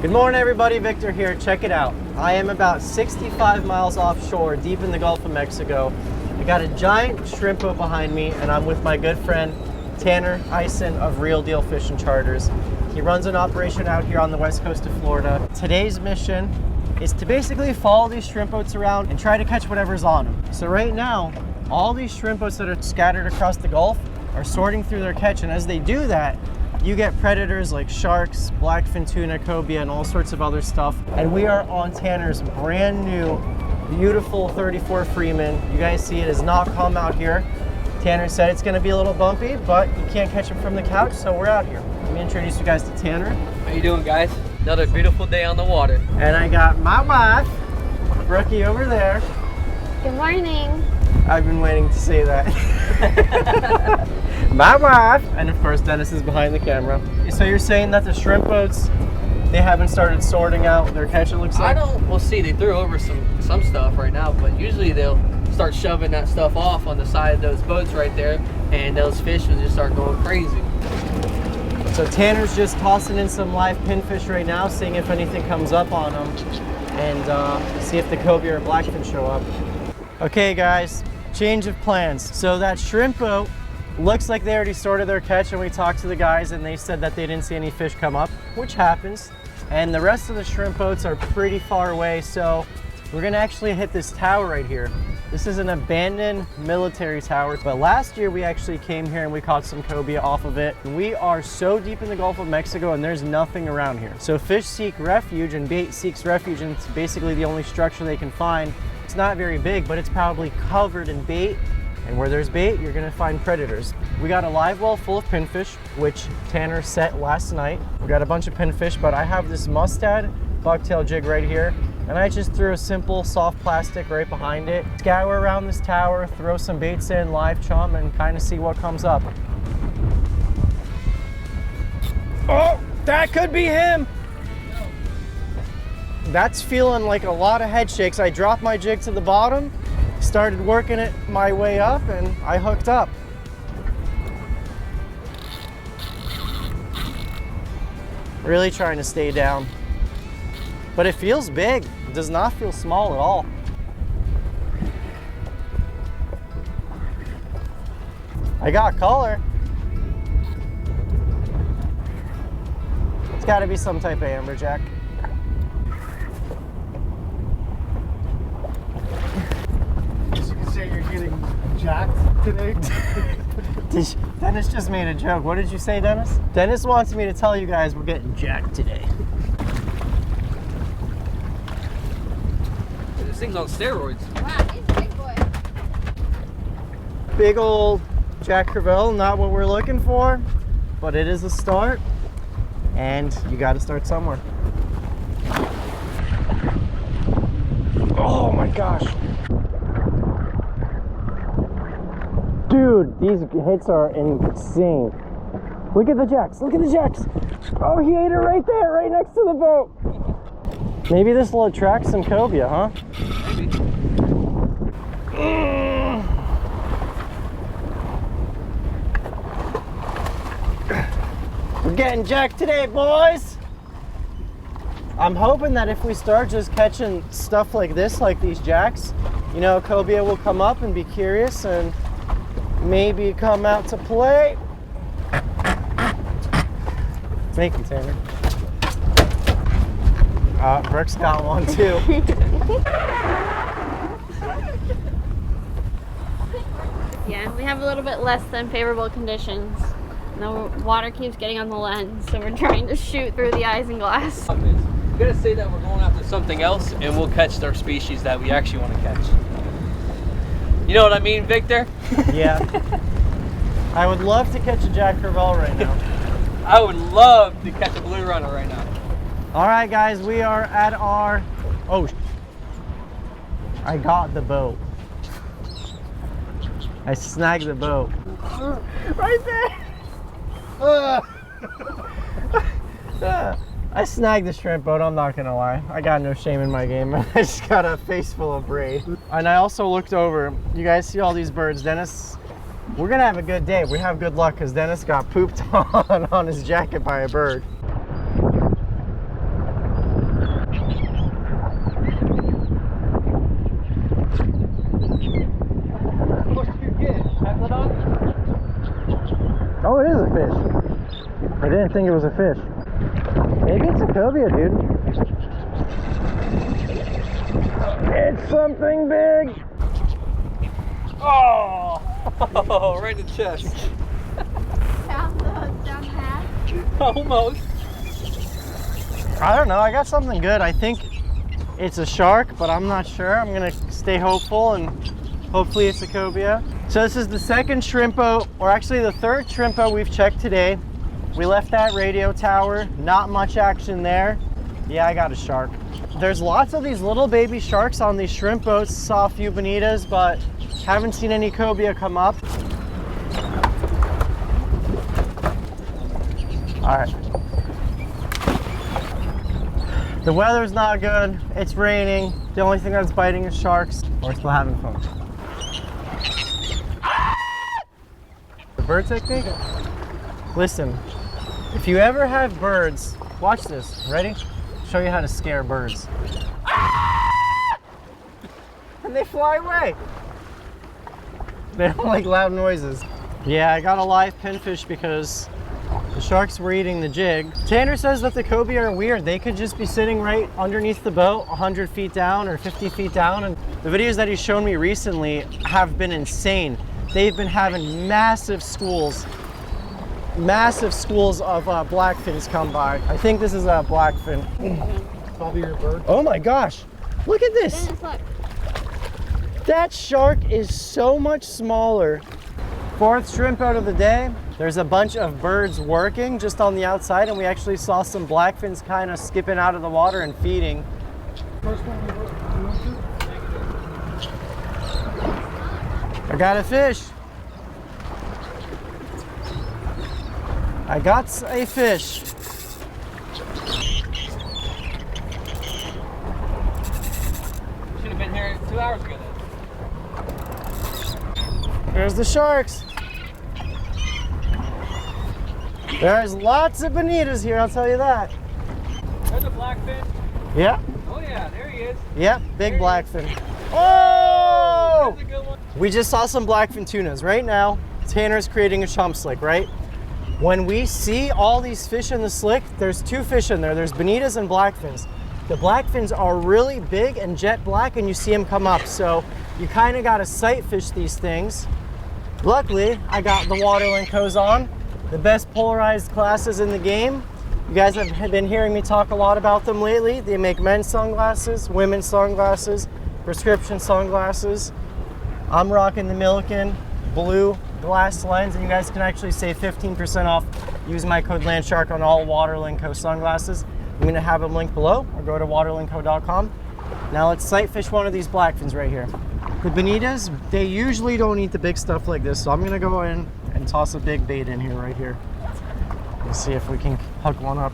Good morning everybody, Victor here. Check it out. I am about 65 miles offshore, deep in the Gulf of Mexico. I got a giant shrimp boat behind me and I'm with my good friend Tanner Ison of Real Deal Fishing Charters. He runs an operation out here on the west coast of Florida. Today's mission is to basically follow these shrimp boats around and try to catch whatever's on them. So right now, all these shrimp boats that are scattered across the Gulf are sorting through their catch, and as they do that, you get predators like sharks, blackfin, tuna, cobia, and all sorts of other stuff. And we are on Tanner's brand new, beautiful 34 Freeman. You guys see it has not come out here. Tanner said it's gonna be a little bumpy, but you can't catch him from the couch, so we're out here. Let me introduce you guys to Tanner. How you doing, guys? Another beautiful day on the water. And I got my wife, Brookie, over there. Good morning. I've been waiting to say that. My wife, and of course Dennis is behind the camera. So you're saying that the shrimp boats, they haven't started sorting out their catch, it looks like? We'll see, they threw over some stuff right now, but usually they'll start shoving that stuff off on the side of those boats right there, and those fish will just start going crazy. So Tanner's just tossing in some live pinfish right now, seeing if anything comes up on them, and see if the cobia or blackfin show up. Okay guys, change of plans. So that shrimp boat looks like they already sorted their catch, and we talked to the guys and they said that they didn't see any fish come up, which happens. And the rest of the shrimp boats are pretty far away, so we're gonna actually hit this tower right here. This is an abandoned military tower, but last year we actually came here and we caught some cobia off of it. We are so deep in the Gulf of Mexico and there's nothing around here. So fish seek refuge and bait seeks refuge, and it's basically the only structure they can find. It's not very big, but it's probably covered in bait. And where there's bait, you're gonna find predators. We got a live well full of pinfish, which Tanner set last night. We got a bunch of pinfish, but I have this mustad bucktail jig right here, and I just threw a simple soft plastic right behind it. Scour around this tower, throw some baits in, live chum, and kind of see what comes up. Oh, that could be him. That's feeling like a lot of head shakes. I dropped my jig to the bottom, started working it my way up, and I hooked up. Really trying to stay down. But it feels big. It does not feel small at all. I got color. It's gotta be some type of amberjack. You're getting jacked today. Dennis just made a joke. What did you say, Dennis? Dennis wants me to tell you guys we're getting jacked today. This thing's on steroids. Wow, he's a big boy. Big old Jack Crevalle, not what we're looking for, but it is a start, and you got to start somewhere. Oh my gosh. Dude, these hits are insane. Look at the jacks, look at the jacks. Oh, he ate it right there, right next to the boat. Maybe this will attract some cobia, huh? Maybe. We're getting jacked today, boys. I'm hoping that if we start just catching stuff like this, like these jacks, you know, cobia will come up and be curious and maybe come out to play. Thank you, Tanner. Brooks got one too. Yeah, we have a little bit less than favorable conditions. The water keeps getting on the lens, so we're trying to shoot through the isinglass. We gotta say that we're going after something else, and we'll catch our species that we actually want to catch. You know what I mean, Victor? Yeah. I would love to catch a Jack Crevalle right now. I would love to catch a blue runner right now. All right, guys, we are at our... Oh, I got the boat. I snagged the boat. Right there. I snagged the shrimp boat, I'm not gonna lie. I got no shame in my game. I just got a face full of braid. And I also looked over, you guys see all these birds. Dennis, we're gonna have a good day. We have good luck because Dennis got pooped on his jacket by a bird. didn't think it was a fish. Maybe it's a cobia, dude. It's something big. Oh, right in the chest. Down the hatch. Almost. I don't know. I got something good. I think it's a shark, but I'm not sure. I'm gonna stay hopeful and hopefully it's a cobia. So this is the second shrimp boat, or actually the third shrimp boat we've checked today. We left that radio tower, not much action there. Yeah, I got a shark. There's lots of these little baby sharks on these shrimp boats. Saw a few bonitas, but haven't seen any cobia come up. All right. The weather's not good. It's raining. The only thing that's biting is sharks. We're still having fun. The bird technique? Listen, if you ever have birds, watch this. Ready? Show you how to scare birds. And they fly away. They don't like loud noises. Yeah, I got a live pinfish because the sharks were eating the jig. Tanner says that the cobia are weird. They could just be sitting right underneath the boat, 100 feet down or 50 feet down. And the videos that he's shown me recently have been insane. They've been having massive schools of blackfins come by. I think this is a blackfin. Probably your bird. Oh my gosh, look at this. Dennis, look. That shark is so much smaller. Fourth shrimp out of the day. There's a bunch of birds working just on the outside, and we actually saw some blackfins kind of skipping out of the water and feeding. First one we went to? I got a fish. I got a fish. Should have been here 2 hours ago then. There's the sharks. There's lots of bonitas here, I'll tell you that. There's a blackfin. Yeah, Oh yeah, there he is. yeah, big blackfin. Oh! That's a good one. We just saw some blackfin tunas. Right now, Tanner's creating a chump slick, right? When we see all these fish in the slick, there's two fish in there. There's bonitas and blackfins. The blackfins are really big and jet black, and you see them come up. So you kind of got to sight fish these things. Luckily, I got the Waterlinkos on, the best polarized glasses in the game. You guys have been hearing me talk a lot about them lately. They make men's sunglasses, women's sunglasses, prescription sunglasses. I'm rocking the Milliken blue glass lens, and you guys can actually save 15% off using my code LANDSHARK on all Waterlinko sunglasses. I'm going to have them linked below, or go to waterlinko.com. Now let's sight fish one of these blackfins right here. The bonitas, they usually don't eat the big stuff like this, so I'm going to go in and toss a big bait in here right here. Let's see if we can hook one up.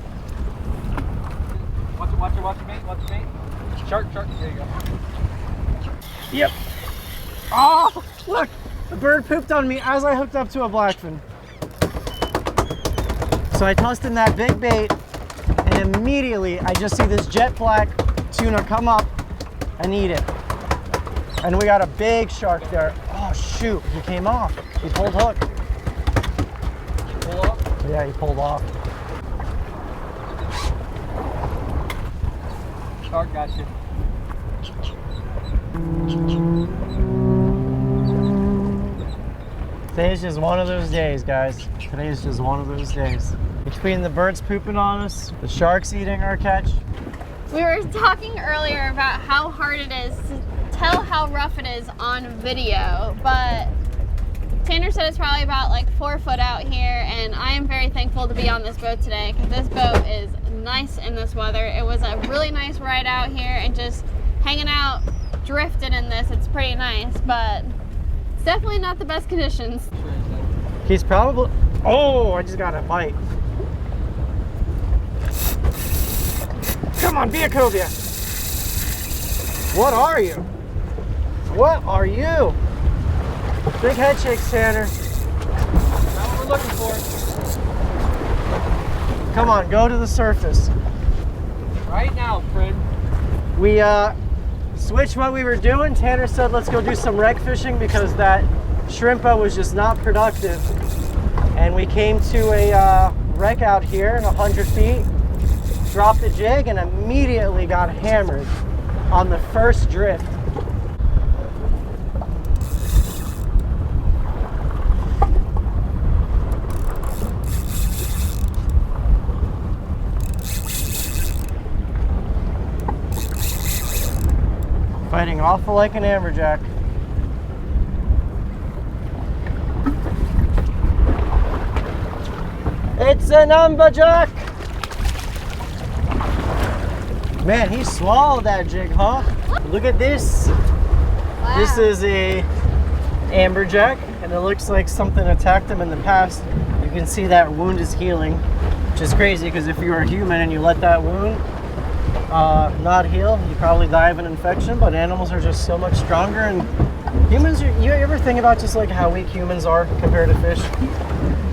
Watch your bait, watch your bait. Shark, there you go. Yep. Oh, look! The bird pooped on me as I hooked up to a blackfin. So I tossed in that big bait, and immediately I just see this jet black tuna come up and eat it. And we got a big shark there. Oh shoot, he came off. He pulled hook. Pull off. Yeah, he pulled off. Shark got you. Today's just one of those days, guys. Today's just one of those days. Between the birds pooping on us, the sharks eating our catch. We were talking earlier about how hard it is to tell how rough it is on video, but Tanner said it's probably about like 4 foot out here, and I am very thankful to be on this boat today because this boat is nice in this weather. It was a really nice ride out here, and just hanging out, drifting in this, it's pretty nice, but it's definitely not the best conditions. He's probably, oh, I just got a bite. Come on, be a cobia. What are you? What are you? Big head shakes, Tanner. Not what we're looking for. Come on, go to the surface. Right now, friend. We switched what we were doing. Tanner said let's go do some wreck fishing because that shrimp was just not productive. And we came to a wreck out here in 100 feet, dropped the jig, and immediately got hammered on the first drift. Fighting awful like an amberjack. It's an amberjack! Man, he swallowed that jig, huh? Look at this. Wow. This is a amberjack, and it looks like something attacked him in the past. You can see that wound is healing, which is crazy because if you were a human and you let that wound not heal, you probably die of an infection. But animals are just so much stronger, and humans, you ever think about just like how weak humans are compared to fish?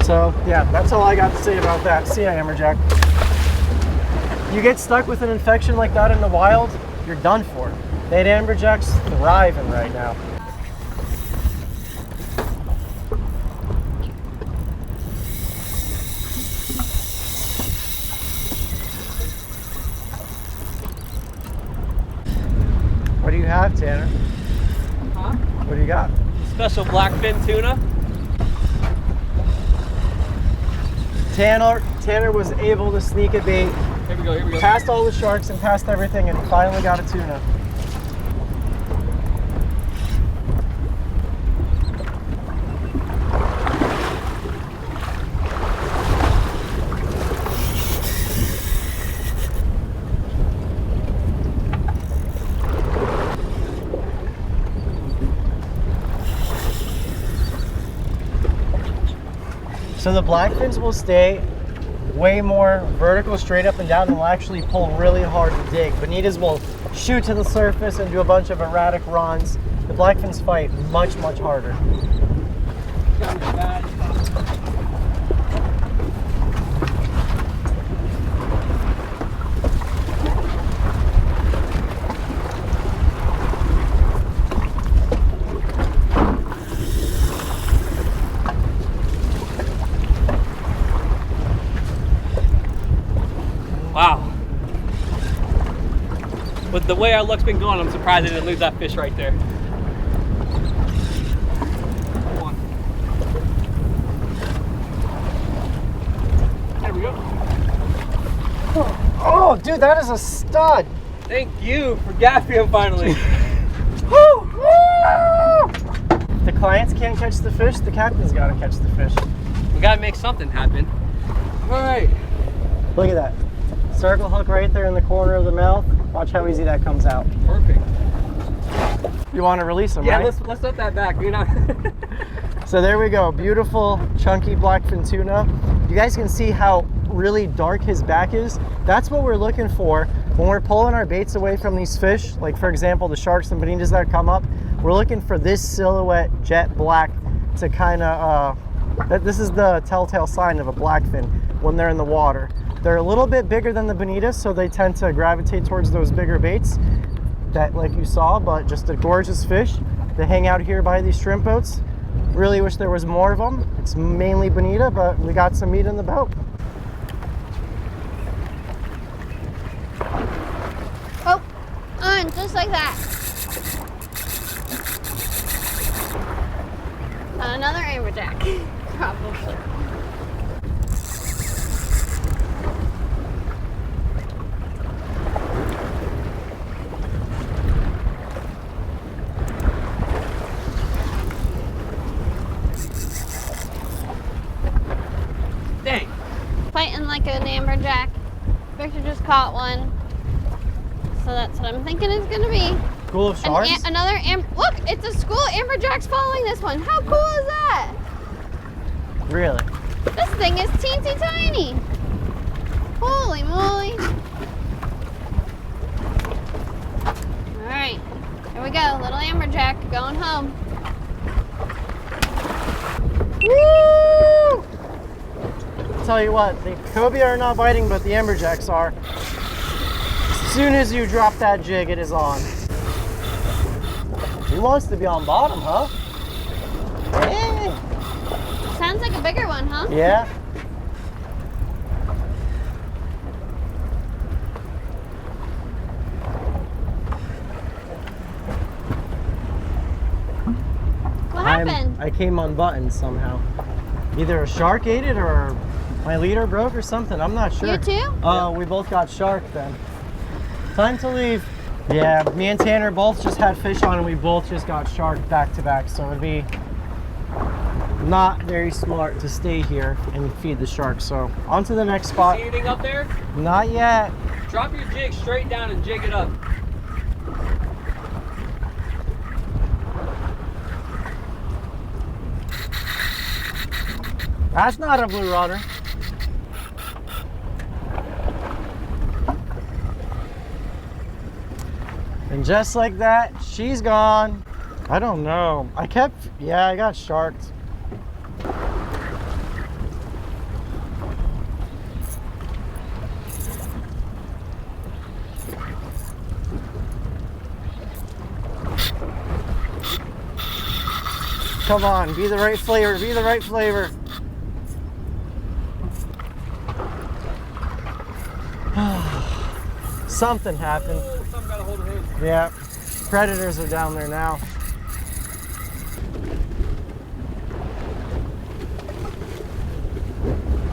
So yeah, that's all I got to say about that. See ya, amberjack. You get stuck with an infection like that in the wild, you're done for. That amberjack's thriving right now. What do you have, Tanner? Huh? What do you got? Special blackfin tuna. Tanner was able to sneak a bait, Here we go, here we go. past all the sharks and past everything, and he finally got a tuna. So the blackfins will stay way more vertical, straight up and down, and will actually pull really hard to dig. Bonitas will shoot to the surface and do a bunch of erratic runs. The blackfins fight much, much harder. Wow. With the way our luck's been going, I'm surprised I didn't lose that fish right there. Come on. There we go. Oh, dude, that is a stud. Thank you for gaffing him finally. Woo! Woo! If the clients can't catch the fish, the captain's got to catch the fish. We gotta make something happen. All right. Look at that. Circle hook right there in the corner of the mouth. Watch how easy that comes out. Perfect. You want to release them, Yeah, right? let's let that back. You know. So there we go. Beautiful, chunky blackfin tuna. You guys can see how really dark his back is. That's what we're looking for when we're pulling our baits away from these fish. Like, for example, the sharks and bonitas that come up. We're looking for this silhouette jet black to kind of, this is the telltale sign of a blackfin when they're in the water. They're a little bit bigger than the bonitas, so they tend to gravitate towards those bigger baits that, like you saw, but just a gorgeous fish. They hang out here by these shrimp boats. Really wish there was more of them. It's mainly bonita, but we got some meat in the boat. Oh, on, just like that. Another amberjack, probably. Dang. Fighting like an amberjack. Victor just caught one. So that's what I'm thinking it's gonna be. School of sharks? Look, it's a school. Amberjack's following this one. How cool is that? Really? This thing is teensy tiny. Holy moly. All right, here we go. Little amberjack going home. Woo! Tell you what, the cobia are not biting, but the amberjacks are. As soon as you drop that jig, it is on. He wants to be on bottom, huh? Hey. Sounds like a bigger one, huh? Yeah. I came unbuttoned somehow. Either a shark ate it or my leader broke or something. I'm not sure. You too? Oh, we both got sharked then. Time to leave. Yeah, me and Tanner both just had fish on and we both just got sharked back to back. So it'd be not very smart to stay here and feed the sharks. So on to the next spot. See anything up there? Not yet. Drop your jig straight down and jig it up. That's not a blue rodder. And just like that, she's gone. I don't know. I got sharked. Come on, be the right flavor, be the right flavor. Something happened. Something got a hold of him. Yeah, predators are down there now.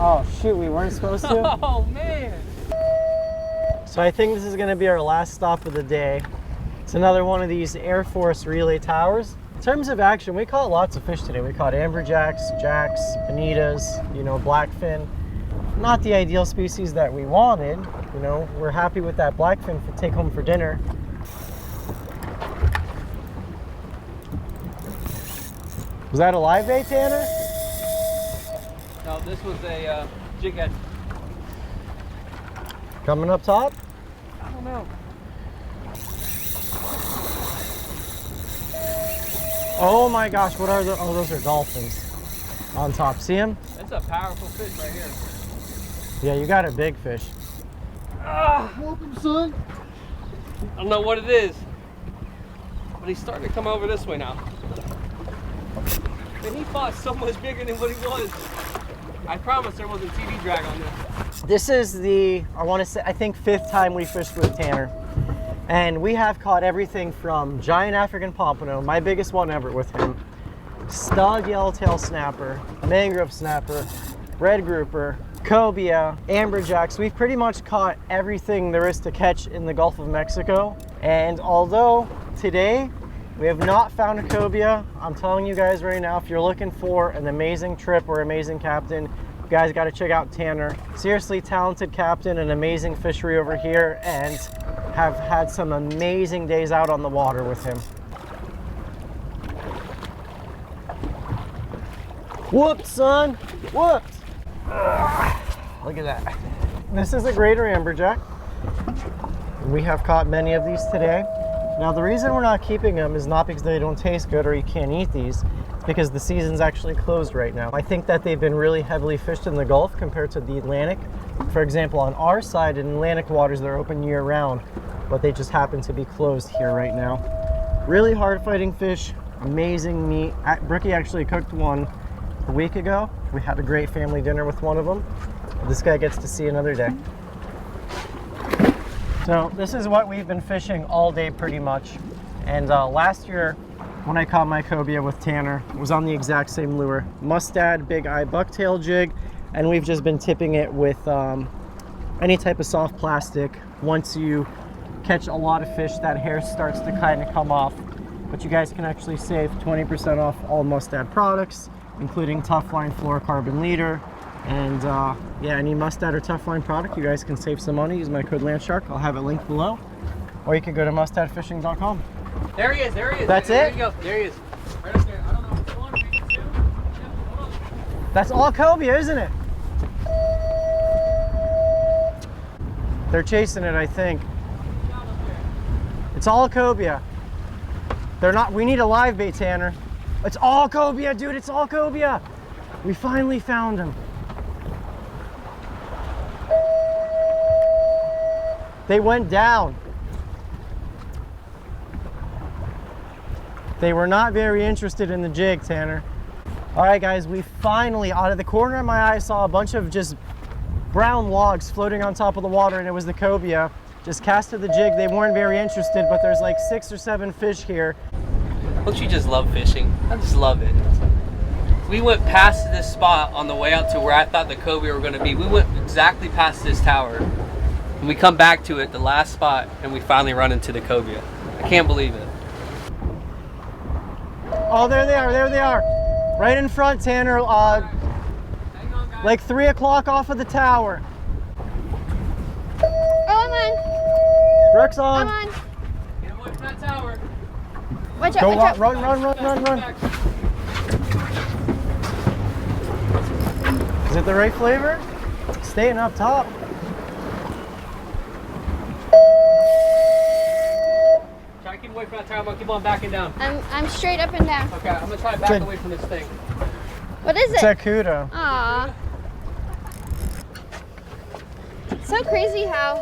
Oh shoot, we weren't supposed to? Oh man. So I think this is gonna be our last stop of the day. It's another one of these Air Force relay towers. In terms of action, we caught lots of fish today. We caught Amberjacks, jacks, bonitas, you know, blackfin. Not the ideal species that we wanted. You know, we're happy with that blackfin to take home for dinner. Was that a live bait, Tanner? No, this was a jig head. Coming up top? I don't know. Oh my gosh, what are those? Oh, those are dolphins on top. See them? That's a powerful fish right here. Yeah, you got a big fish. Welcome, son. I don't know what it is, but he's starting to come over this way now. And he fought so much bigger than what he was. I promise there wasn't TV drag on this. This is the, I want to say, I think 5th time we fished with Tanner. And we have caught everything from giant African pompano, my biggest one ever with him, stud yellowtail snapper, mangrove snapper, red grouper, cobia, amberjacks. We've pretty much caught everything there is to catch in the Gulf of Mexico. And although today we have not found a cobia, I'm telling you guys right now, if you're looking for an amazing trip or amazing captain, you guys got to check out Tanner. Seriously talented captain, an amazing fishery over here, and have had some amazing days out on the water with him. Whoops, son, whoops. Look at that. This is a greater amberjack. We have caught many of these today. Now the reason we're not keeping them is not because they don't taste good or you can't eat these. It's because the season's actually closed right now. I think that they've been really heavily fished in the Gulf compared to the Atlantic. For example, on our side in Atlantic waters, they're open year round, but they just happen to be closed here right now. Really hard fighting fish, amazing meat. Brookie actually cooked one a week ago. We had a great family dinner with one of them. This guy gets to see another day. So this is what we've been fishing all day pretty much. And last year when I caught my cobia with Tanner, it was on the exact same lure. Mustad, big eye bucktail jig, and we've just been tipping it with any type of soft plastic. Once you catch a lot of fish, that hair starts to kind of come off. But you guys can actually save 20% off all Mustad products, including Tough Line fluorocarbon leader. And yeah, any Mustad or Tough Line product, you guys can save some money. Use my code LANDSHARK. I'll have it linked below. Or you can go to mustadfishing.com. There he is, there he is. That's there it? you go. There he is. Right up there. I don't know. Hold on, maybe two. Hold on. That's all cobia, isn't it? They're chasing it, I think. It's all cobia. They're not, we need a live bait, Tanner. It's all cobia, dude, it's all cobia. We finally found him. They went down. They were not very interested in the jig, Tanner. All right, guys, we finally, out of the corner of my eye, saw a bunch of just brown logs floating on top of the water, and it was the cobia. Just casted the jig. They weren't very interested, but there's like 6 or 7 fish here. Don't you just love fishing? I just love it. we went past this spot on the way out to where I thought the cobia were going to be. We went exactly past this tower. And we come back to it, the last spot, and we finally run into the cobia. I can't believe it. Oh, there they are, there they are. Right in front, Tanner. Hang on, guys. Like 3 o'clock off of the tower. Oh, I'm on. Brooks on. I'm on. Get away from that tower. Watch out, Go watch out. run, run, run, run, run. Is it the right flavor? Staying up top. Try to keep away from that tower. I'm going to keep on backing down. I'm straight up and down. Okay, I'm going to try to back Good. away from this thing. What is It's it? a cuda. Aw. It's so crazy how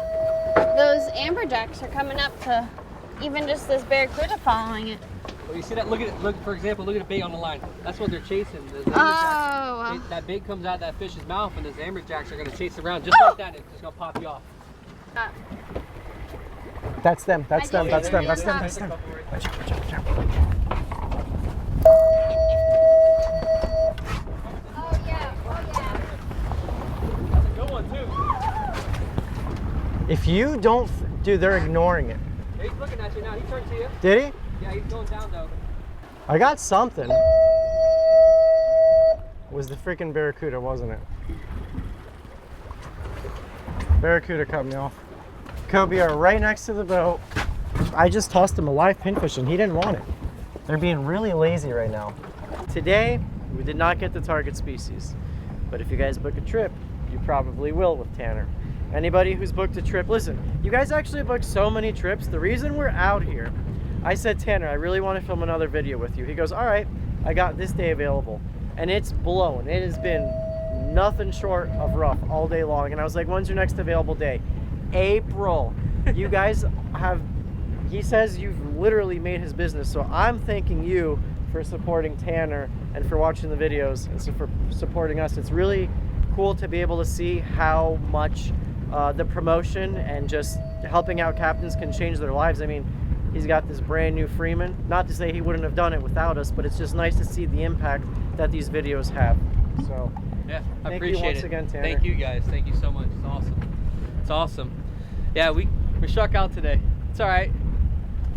those amberjacks are coming up to even just this barracuda following it. Well, you see that? Look at it. Look, for example, look at a bait on the line. That's what they're chasing. The Oh. that bait comes out of that fish's mouth, and those amberjacks are going to chase around just like that, and it's just going to pop you off. That's them, that's them, that's them, that's them, There's that's a them. couple right there. Watch out, watch out, watch out. Oh yeah, oh yeah. That's a good one, too. If you don't, dude, they're ignoring it. Yeah, he's looking at you now. He turned to you. Did he? Yeah, he's going down, though. I got something. It was the freaking barracuda, wasn't it? Barracuda cut me off. Cobia are right next to the boat. I just tossed him a live pinfish and he didn't want it. They're being really lazy right now. Today, we did not get the target species. But if you guys book a trip, you probably will with Tanner. Anybody who's booked a trip, listen, you guys actually booked so many trips. The reason we're out here, I said, Tanner, I really want to film another video with you. He goes, all right, I got this day available. And it's blown. It has been nothing short of rough all day long. And I was like, when's your next available day? April. You guys have, he says you've literally made his business. So I'm thanking you for supporting Tanner and for watching the videos and so for supporting us. It's really cool to be able to see how much the promotion and just helping out captains can change their lives. I mean, he's got this brand new Freeman. Not to say he wouldn't have done it without us, but it's just nice to see the impact that these videos have. So Yeah, I thank appreciate you once it. again, Tanner. Thank you, guys. Thank you so much. It's awesome. It's awesome. Yeah, we struck out today. It's all right.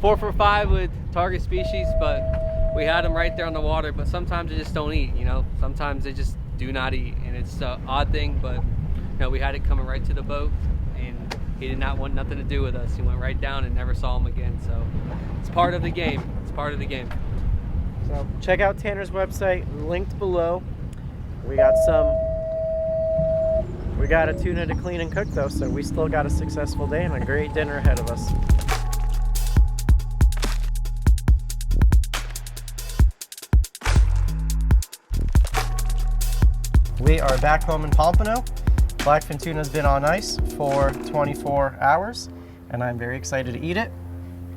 4 for 5 with target species, but we had them right there on the water. But sometimes they just don't eat, you know. Sometimes they just do not eat, and it's an odd thing. But you know, we had it coming right to the boat, and he did not want nothing to do with us. He went right down and never saw him again. So it's part of the game. It's part of the game. So check out Tanner's website, linked below. We got a tuna to clean and cook though, so we still got a successful day and a great dinner ahead of us. We are back home in Pompano. Blackfin tuna's been on ice for 24 hours, and I'm very excited to eat it.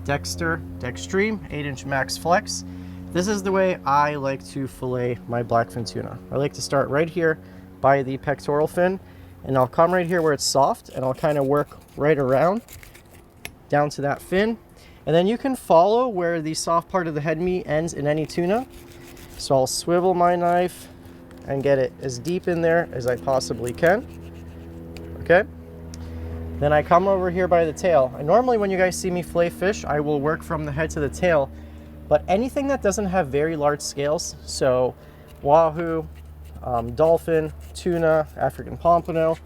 Dextreme 8-inch max flex. This is the way I like to fillet my blackfin tuna. I like to start right here by the pectoral fin, and I'll come right here where it's soft, and I'll kind of work right around down to that fin. And then you can follow where the soft part of the head meat ends in any tuna. So I'll swivel my knife and get it as deep in there as I possibly can. Okay? Then I come over here by the tail. And normally when you guys see me fillet fish, I will work from the head to the tail. But anything that doesn't have very large scales, so wahoo, dolphin, tuna, African pompano,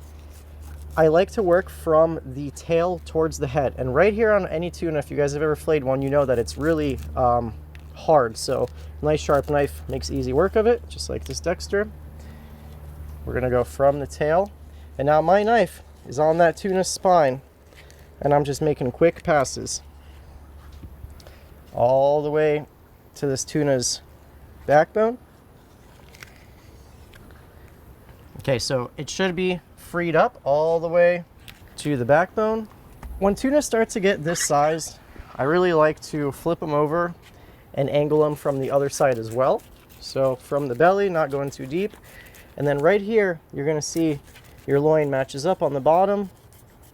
I like to work from the tail towards the head. And right here on any tuna, if you guys have ever filleted one, you know that it's really hard. So a nice sharp knife makes easy work of it, just like this Dexter. We're gonna go from the tail. And now my knife is on that tuna's spine, and I'm just making quick passes all the way to this tuna's backbone. Okay, so it should be freed up all the way to the backbone. When tuna starts to get this size, I really like to flip them over and angle them from the other side as well. So from the belly, not going too deep. And then right here, you're gonna see your loin matches up on the bottom.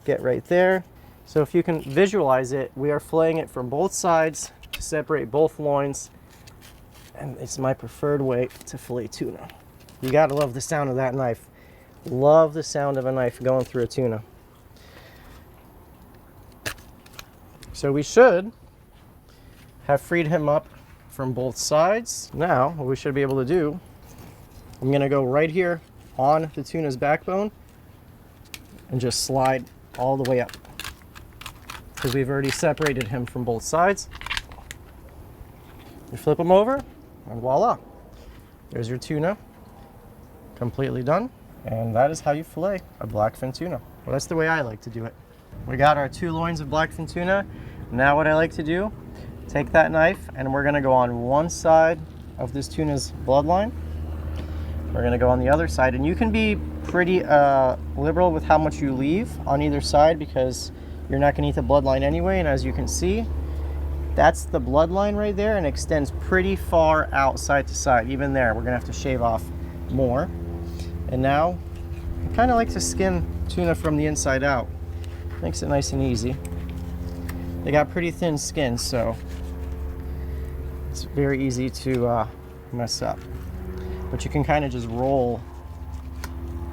Get right there. So if you can visualize it, we are filleting it from both sides to separate both loins. And it's my preferred way to fillet tuna. You gotta love the sound of that knife. Love the sound of a knife going through a tuna. So we should have freed him up from both sides. Now, what we should be able to do, I'm gonna go right here on the tuna's backbone and just slide all the way up, because we've already separated him from both sides. You flip him over, and voila, there's your tuna, completely done. And that is how you fillet a blackfin tuna. Well, that's the way I like to do it. We got our 2 loins of blackfin tuna. Now what I like to do, take that knife and we're gonna go on one side of this tuna's bloodline. We're gonna go on the other side, and you can be pretty liberal with how much you leave on either side, because you're not gonna eat the bloodline anyway. And as you can see, that's the bloodline right there, and extends pretty far out side to side. Even there, we're gonna have to shave off more. And now, I kinda like to skin tuna from the inside out. Makes it nice and easy. They got pretty thin skin, so it's very easy to mess up. But you can kind of just roll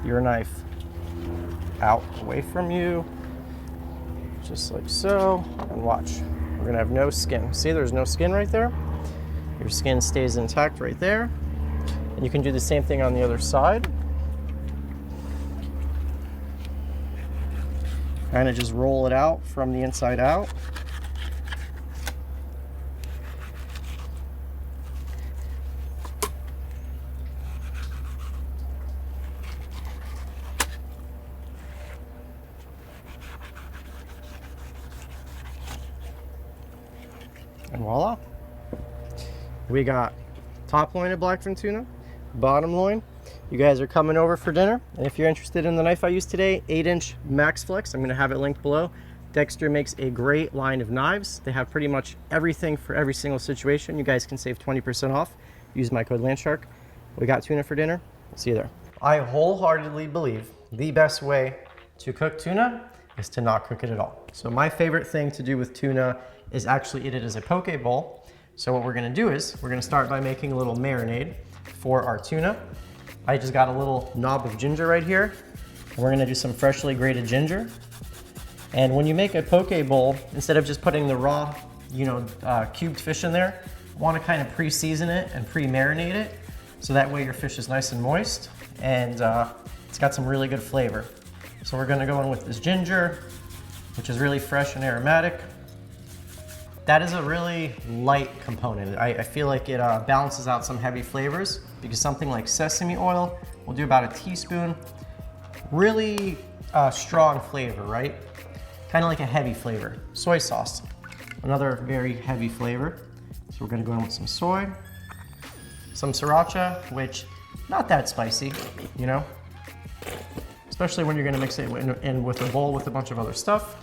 your knife out away from you, just like so, and watch. We're gonna have no skin. See, there's no skin right there. Your skin stays intact right there. And you can do the same thing on the other side. Kind of just roll it out from the inside out. And voila. We got top loin of blackfin tuna, bottom loin. You guys are coming over for dinner, and if you're interested in the knife I used today, 8-inch Max Flex, I'm going to have it linked below. Dexter makes a great line of knives. They have pretty much everything for every single situation. You guys can save 20% off. Use my code LANDSHARK. We got tuna for dinner. See you there. I wholeheartedly believe the best way to cook tuna is to not cook it at all. So my favorite thing to do with tuna is actually eat it as a poke bowl. So what we're going to do is we're going to start by making a little marinade for our tuna. I just got a little knob of ginger right here, and we're gonna do some freshly grated ginger. And when you make a poke bowl, instead of just putting the raw, cubed fish in there, you wanna kind of pre-season it and pre-marinate it, so that way your fish is nice and moist, and it's got some really good flavor. So we're gonna go in with this ginger, which is really fresh and aromatic. That is a really light component. I feel like it balances out some heavy flavors, because something like sesame oil will do about a teaspoon. Really strong flavor, right? Kind of like a heavy flavor. Soy sauce, another very heavy flavor. So we're gonna go in with some soy, some sriracha, which not that spicy, especially when you're gonna mix it in with a bowl with a bunch of other stuff.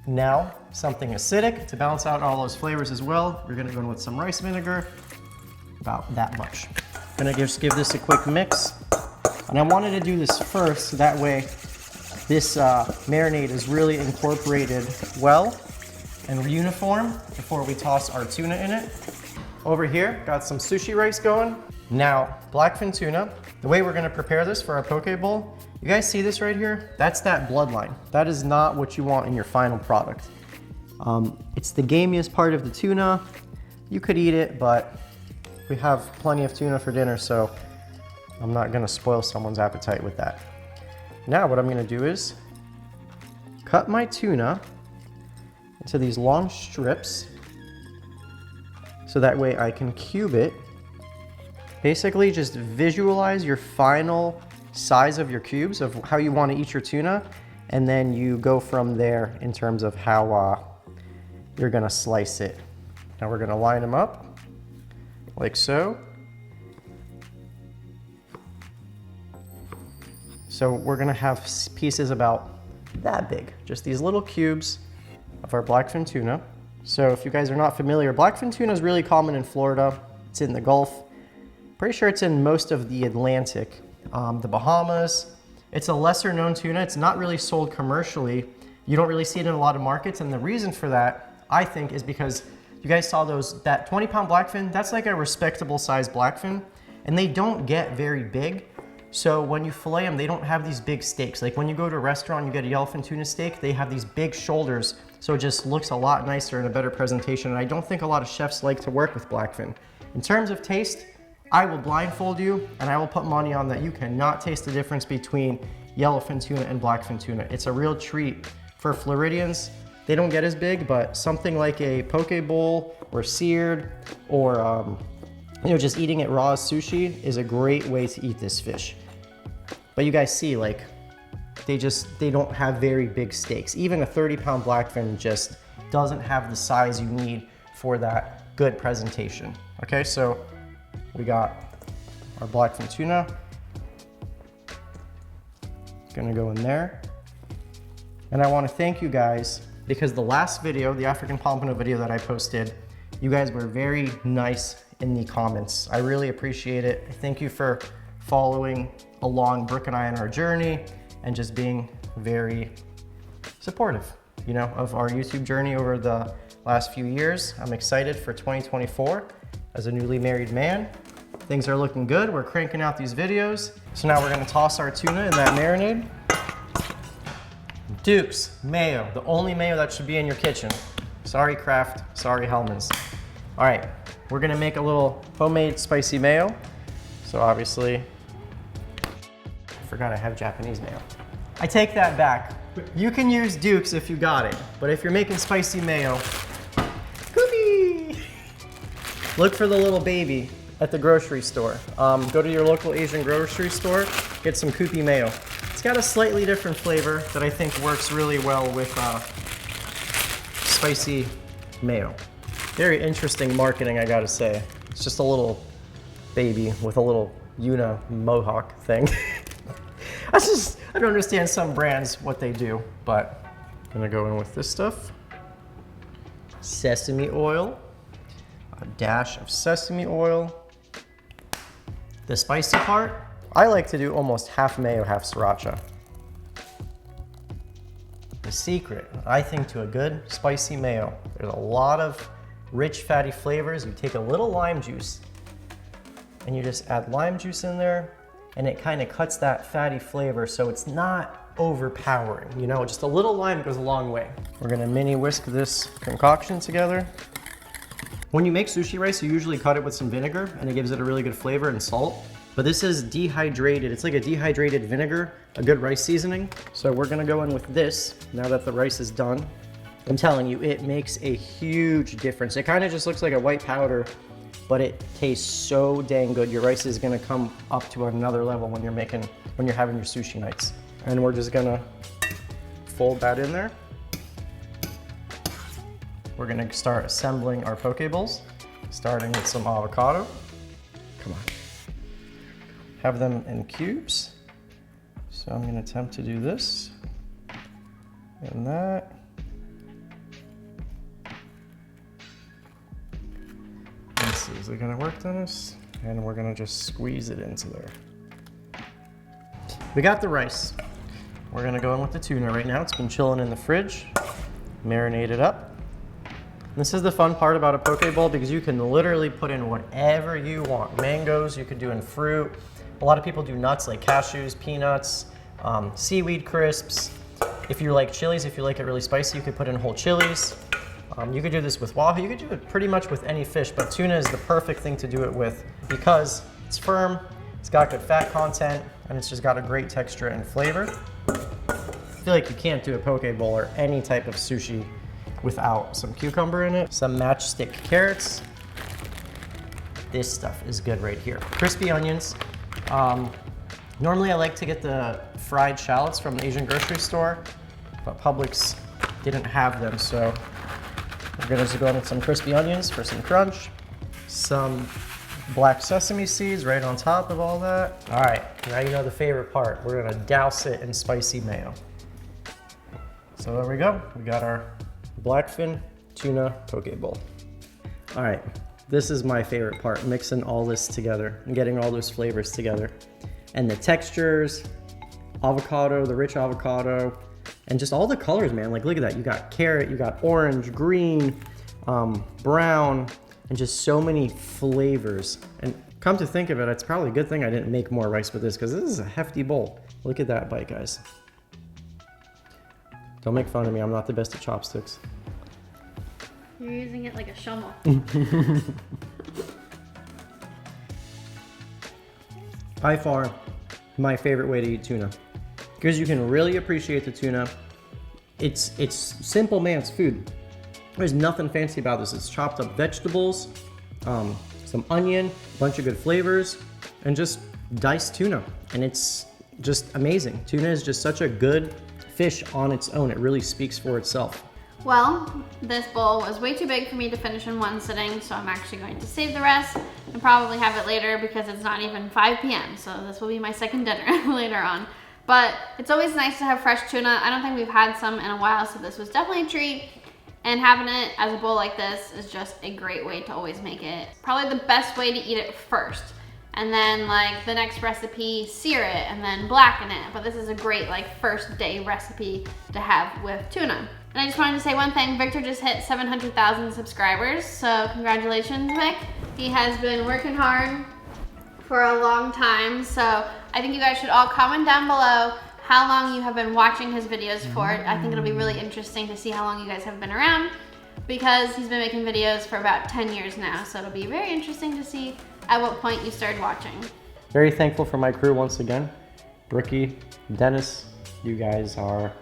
Now, something acidic to balance out all those flavors as well. We're gonna go in with some rice vinegar, about that much. I'm gonna just give this a quick mix. And I wanted to do this first, so that way this marinade is really incorporated well and uniform before we toss our tuna in it. Over here, got some sushi rice going. Now, blackfin tuna, the way we're gonna prepare this for our poke bowl, you guys see this right here? That's that bloodline. That is not what you want in your final product. It's the gamiest part of the tuna. You could eat it, but we have plenty of tuna for dinner, so I'm not gonna spoil someone's appetite with that. Now what I'm gonna do is cut my tuna into these long strips, so that way I can cube it. Basically just visualize your final size of your cubes of how you want to eat your tuna, and then you go from there in terms of how you're gonna slice it. Now we're gonna line them up like so. So we're gonna have pieces about that big, just these little cubes of our blackfin tuna. So if you guys are not familiar, blackfin tuna is really common in Florida. It's in the Gulf. Pretty sure it's in most of the Atlantic. The Bahamas. It's a lesser known tuna. It's not really sold commercially. You don't really see it in a lot of markets, and the reason for that, I think, is because You guys saw that 20-pound blackfin, that's like a respectable size blackfin, and they don't get very big. So when you fillet them, they don't have these big steaks. Like when you go to a restaurant, you get a yellowfin tuna steak, they have these big shoulders, so it just looks a lot nicer and a better presentation. And I don't think a lot of chefs like to work with blackfin. In terms of taste, I will blindfold you and I will put money on that you cannot taste the difference between yellowfin tuna and blackfin tuna. It's a real treat. For Floridians, they don't get as big, but something like a poke bowl or seared or you know, just eating it raw as sushi is a great way to eat this fish. But you guys see, like, they don't have very big steaks. Even a 30-pound blackfin just doesn't have the size you need for that good presentation. Okay, so we got our blackfin tuna. Gonna go in there. And I wanna thank you guys because the last video, the African pompano video that I posted, you guys were very nice in the comments. I really appreciate it. Thank you for following along Brooke and I on our journey and just being very supportive, you know, of our YouTube journey over the last few years. I'm excited for 2024 as a newly married man. Things are looking good. We're cranking out these videos. So now we're gonna toss our tuna in that marinade. Duke's mayo, the only mayo that should be in your kitchen. Sorry Kraft, sorry Hellmann's. All right, we're gonna make a little homemade spicy mayo. So obviously, I forgot I have Japanese mayo. I take that back. You can use Duke's if you got it, but if you're making spicy mayo, look for the little baby at the grocery store. Go to your local Asian grocery store, get some Koopy mayo. It's got a slightly different flavor that I think works really well with spicy mayo. Very interesting marketing, I gotta say. It's just a little baby with a little Una mohawk thing. I don't understand some brands, what they do, but I'm gonna go in with this stuff. Sesame oil, a dash of sesame oil. The spicy part, I like to do almost half mayo, half sriracha. The secret, I think, to a good spicy mayo, there's a lot of rich fatty flavors. You take a little lime juice and you just add lime juice in there and it kind of cuts that fatty flavor so it's not overpowering. You know, just a little lime goes a long way. We're gonna mini whisk this concoction together. When you make sushi rice, you usually cut it with some vinegar and it gives it a really good flavor and salt. But this is dehydrated. It's like a dehydrated vinegar, a good rice seasoning. So we're gonna go in with this now that the rice is done. I'm telling you, it makes a huge difference. It kind of just looks like a white powder, but it tastes so dang good. Your rice is gonna come up to another level when you're having your sushi nights. And we're just gonna fold that in there. We're gonna start assembling our poke bowls, starting with some avocado. Come on. Have them in cubes. So I'm gonna attempt to do this and that. Let's see, is it gonna work, Dennis? And we're gonna just squeeze it into there. We got the rice. We're gonna go in with the tuna right now. It's been chilling in the fridge, marinate it up. This is the fun part about a poke bowl because you can literally put in whatever you want. Mangoes, you could do in fruit. A lot of people do nuts like cashews, peanuts, seaweed crisps. If you like chilies, if you like it really spicy, you could put in whole chilies. You could do this with wahoo. You could do it pretty much with any fish, but tuna is the perfect thing to do it with because it's firm, it's got good fat content, and it's just got a great texture and flavor. I feel like you can't do a poke bowl or any type of sushi without some cucumber in it, some matchstick carrots. This stuff is good right here. Crispy onions. Normally I like to get the fried shallots from the Asian grocery store, but Publix didn't have them, so we're gonna just go in with some crispy onions for some crunch, some black sesame seeds right on top of all that. All right, now you know the favorite part. We're gonna douse it in spicy mayo. So there we go. We got our blackfin tuna poke bowl. All right, this is my favorite part, mixing all this together and getting all those flavors together. And the textures, avocado, the rich avocado, and just all the colors, man. Like, look at that. You got carrot, you got orange, green, brown, and just so many flavors. And come to think of it, it's probably a good thing I didn't make more rice with this because this is a hefty bowl. Look at that bite, guys. Don't make fun of me, I'm not the best at chopsticks. You're using it like a shovel. By far, my favorite way to eat tuna. Because you can really appreciate the tuna. It's simple man's food. There's nothing fancy about this. It's chopped up vegetables, some onion, a bunch of good flavors, and just diced tuna. And it's just amazing. Tuna is just such a good fish on its own. It really speaks for itself. Well, this bowl was way too big for me to finish in one sitting, so I'm actually going to save the rest and probably have it later because it's not even 5 p.m. So this will be my second dinner later on. But it's always nice to have fresh tuna. I don't think we've had some in a while, so this was definitely a treat. And having it as a bowl like this is just a great way to always make it. Probably the best way to eat it first. And then like the next recipe, sear it and then blacken it. But this is a great like first day recipe to have with tuna. And I just wanted to say one thing, Victor just hit 700,000 subscribers. So congratulations, Vic. He has been working hard for a long time. So I think you guys should all comment down below how long you have been watching his videos for. I think it'll be really interesting to see how long you guys have been around because he's been making videos for about 10 years now. So it'll be very interesting to see at what point you started watching. Very thankful for my crew once again. Brookie, Dennis, you guys are,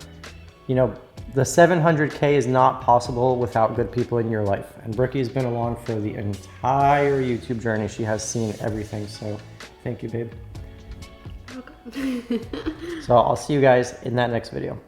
you know, the 700K is not possible without good people in your life. And Brookie's been along for the entire YouTube journey. She has seen everything, so thank you, babe. So I'll see you guys in that next video.